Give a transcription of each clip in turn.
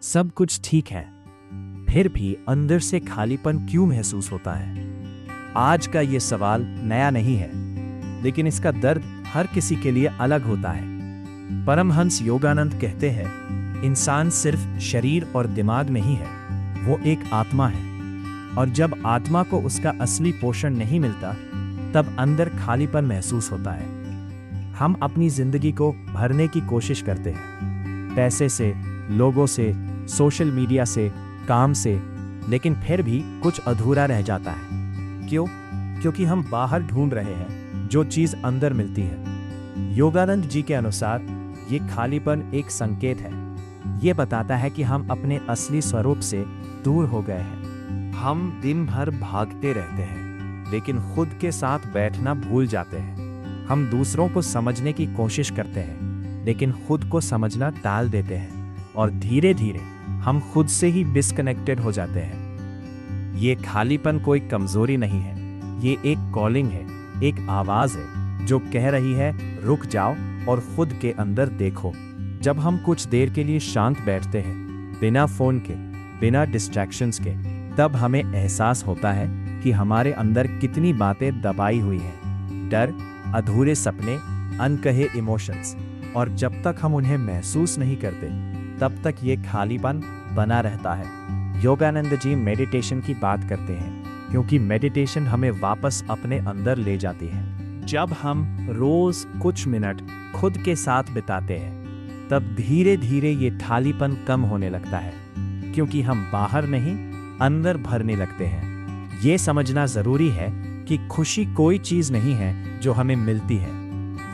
सब कुछ ठीक है, फिर भी अंदर से खालीपन क्यों महसूस होता है? आज का ये सवाल नया नहीं है, लेकिन इसका दर्द हर किसी के लिए अलग होता है। परमहंस योगानंद कहते हैं, इंसान सिर्फ शरीर और दिमाग नहीं है, वो एक आत्मा है। और जब आत्मा को उसका असली पोषण नहीं मिलता, तब अंदर खालीपन महसूस होता है। हम अपनी जिंदगी को भरने की कोशिश करते हैं, पैसे से, लोगों से, सोशल मीडिया से, काम से, लेकिन फिर भी कुछ अधूरा रह जाता है। क्यों? क्योंकि हम बाहर ढूंढ रहे हैं जो चीज अंदर मिलती है। योगानंद जी के अनुसार ये खालीपन एक संकेत है। ये बताता है कि हम अपने असली स्वरूप से दूर हो गए हैं। हम दिन भर भागते रहते हैं, लेकिन खुद के साथ बैठना भूल जाते हैं। हम दूसरों को समझने की कोशिश करते हैं, लेकिन खुद को समझना टाल देते हैं, और धीरे धीरे हम खुद से ही डिस्कनेक्टेड हो जाते हैं। ये खालीपन कोई कमजोरी नहीं है, ये एक कॉलिंग है, एक आवाज है जो कह रही है, रुक जाओ और खुद के अंदर देखो। जब हम कुछ देर के लिए शांत बैठते हैं, बिना फोन के, बिना डिस्ट्रैक्शंस के, तब हमें एहसास होता है कि हमारे अंदर कितनी बातें दबाई हुई हैं। डर, अधूरे सपने, अनकहे इमोशंस। और जब तक हम उन्हें महसूस नहीं करते, तब तक ये खालीपन बना रहता है। योगानंद जी मेडिटेशन की बात करते हैं, क्योंकि मेडिटेशन हमें वापस अपने अंदर ले जाती है। जब हम रोज कुछ मिनट खुद के साथ बिताते हैं, तब धीरे धीरे ये खालीपन कम होने लगता है, क्योंकि हम बाहर नहीं, अंदर भरने लगते हैं। ये समझना जरूरी है कि खुशी कोई चीज नहीं है जो हमें मिलती है।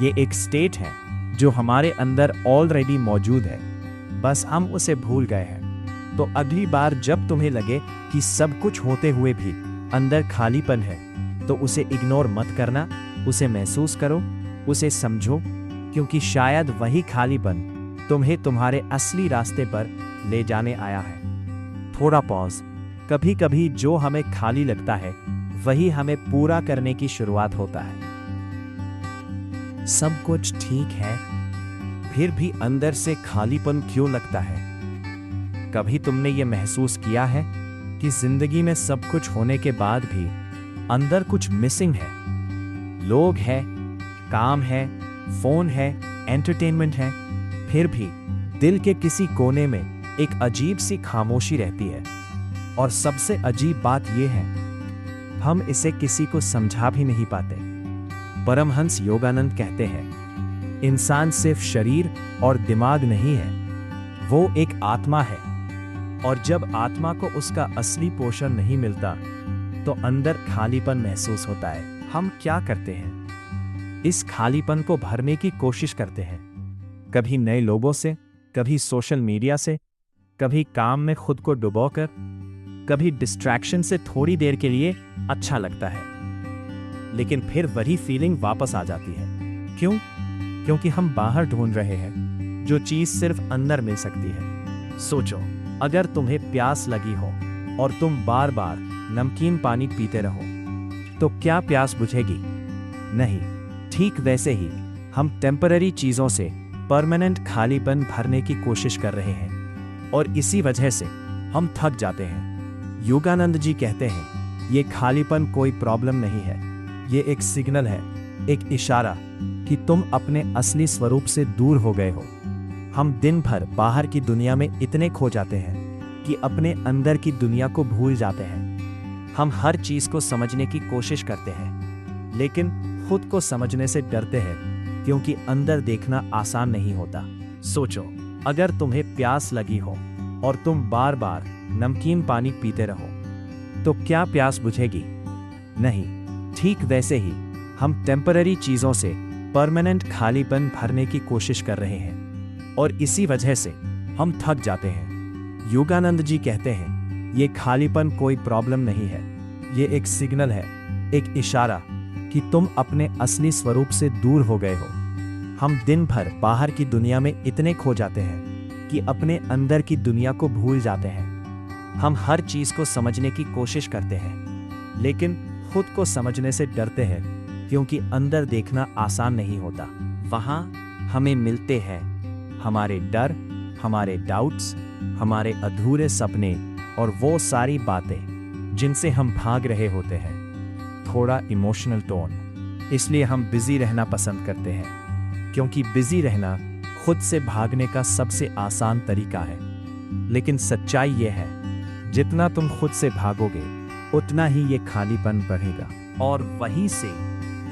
ये एक स्टेट है जो हमारे अंदर ऑलरेडी मौजूद है, बस हम उसे भूल गए हैं। तो अगली बार जब तुम्हें लगे कि सब कुछ होते हुए भी अंदर खालीपन है, तो उसे इग्नोर मत करना, उसे महसूस करो, उसे समझो, क्योंकि शायद वही खालीपन तुम्हें तुम्हारे असली रास्ते पर ले जाने आया है। थोड़ा पॉज। कभी कभी जो हमें खाली लगता है, वही हमें पूरा करने की शुरुआत होता है। सब कुछ ठीक है, फिर भी अंदर से खालीपन क्यों लगता है? कभी तुमने ये महसूस किया है कि जिंदगी में सब कुछ होने के बाद भी अंदर कुछ मिसिंग है? लोग हैं, काम है, फोन है, एंटरटेनमेंट है, फिर भी दिल के किसी कोने में एक अजीब सी खामोशी रहती है। और सबसे अजीब बात यह है, हम इसे किसी को समझा भी नहीं पाते। परमहंस योगानंद कहते हैं, इंसान सिर्फ शरीर और दिमाग नहीं है, वो एक आत्मा है। और जब आत्मा को उसका असली पोषण नहीं मिलता, तो अंदर खालीपन महसूस होता है। हम क्या करते हैं? इस खालीपन को भरने की कोशिश करते हैं, कभी नए लोगों से, कभी सोशल मीडिया से, कभी काम में खुद को डुबोकर, कभी डिस्ट्रैक्शन से थोड़ी देर के लिए अच्छा लगता है, लेकिन फिर वही फीलिंग वापस आ जाती है। क्यों? क्योंकि हम बाहर ढूंढ रहे हैं जो चीज सिर्फ अंदर मिल सकती है। सोचो, अगर तुम्हें प्यास लगी हो और तुम बार बार नमकीन पानी पीते रहो, तो क्या प्यास बुझेगी? नहीं। ठीक वैसे ही हम टेम्पररी चीजों से परमानेंट खालीपन भरने की कोशिश कर रहे हैं, और इसी वजह से हम थक जाते हैं। योगानंद जी कहते हैं, ये खालीपन कोई प्रॉब्लम नहीं है, ये एक सिग्नल है, एक इशारा कि तुम अपने असली स्वरूप से दूर हो गए हो। हम दिन भर बाहर की दुनिया में इतने खो जाते हैं कि अपने अंदर की दुनिया को भूल जाते हैं। हम हर चीज को समझने की कोशिश करते हैं, लेकिन खुद को समझने से डरते हैं, क्योंकि अंदर देखना आसान नहीं होता। सोचो, अगर तुम्हें प्यास लगी हो और तुम बार बार नमकीन पानी पीते रहो, तो क्या प्यास बुझेगी? नहीं। ठीक वैसे ही हम टेम्पररी चीजों से परमानेंट खालीपन भरने की कोशिश कर रहे हैं, और इसी वजह से हम थक जाते हैं। योगानंद जी कहते हैं, ये खालीपन कोई प्रॉब्लम नहीं है, ये एक सिग्नल है, एक इशारा कि तुम अपने असली स्वरूप से दूर हो गए हो। हम दिन भर बाहर की दुनिया में इतने खो जाते हैं कि अपने अंदर की दुनिया को भूल जाते हैं। हम हर चीज को समझने की कोशिश करते हैं, लेकिन खुद को समझने से डरते हैं, क्योंकि अंदर देखना आसान नहीं होता। वहां हमें मिलते हैं हमारे डर, हमारे डाउट्स, हमारे अधूरे सपने और वो सारी बातें जिनसे हम भाग रहे होते हैं। थोड़ा इमोशनल टोन, इसलिए हम बिजी रहना पसंद करते हैं, क्योंकि बिजी रहना खुद से भागने का सबसे आसान तरीका है। लेकिन सच्चाई ये है, जितना तुम खुद से भागोगे उतना ही ये खालीपन बढ़ेगा, और वहीं से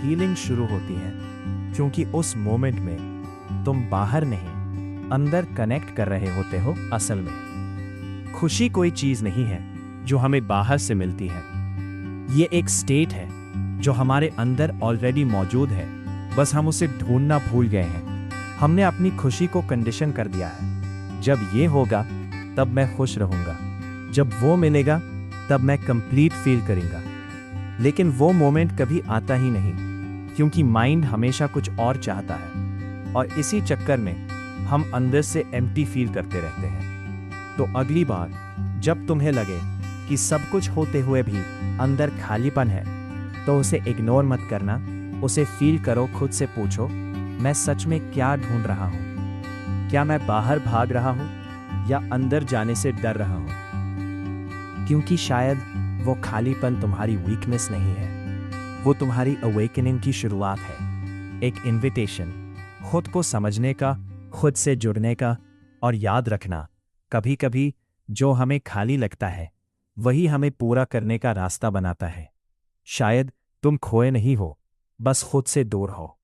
हीलिंग शुरू होती है। क्योंकि उस मोमेंट में तुम बाहर नहीं, अंदर कनेक्ट कर रहे होते हो। असल में खुशी कोई चीज नहीं है जो हमें बाहर से मिलती है, ये एक स्टेट है जो हमारे अंदर ऑलरेडी मौजूद है, बस हम उसे ढूंढना भूल गए हैं। हमने अपनी खुशी को कंडीशन कर दिया है, जब ये होगा तब मैं खुश रहूंगा, जब वो मिलेगा तब मैं कंप्लीट फील करूंगा। लेकिन वो मोमेंट कभी आता ही नहीं, क्योंकि माइंड हमेशा कुछ और चाहता है, और इसी चक्कर में हम अंदर से एम्प्टी फील करते रहते हैं। तो अगली बार जब तुम्हें लगे कि सब कुछ होते हुए भी अंदर खालीपन है, तो उसे इग्नोर मत करना, उसे फील करो। खुद से पूछो, मैं सच में क्या ढूंढ रहा हूं? क्या मैं बाहर भाग रहा हूं या अंदर जाने से डर रहा हूं? क्योंकि शायद वो खालीपन तुम्हारी वीकनेस नहीं है, वो तुम्हारी अवेकनिंग की शुरुआत है, एक इनविटेशन खुद को समझने का, खुद से जुड़ने का। और याद रखना, कभी कभी जो हमें खाली लगता है वही हमें पूरा करने का रास्ता बनाता है। शायद तुम खोए नहीं हो, बस खुद से दूर हो।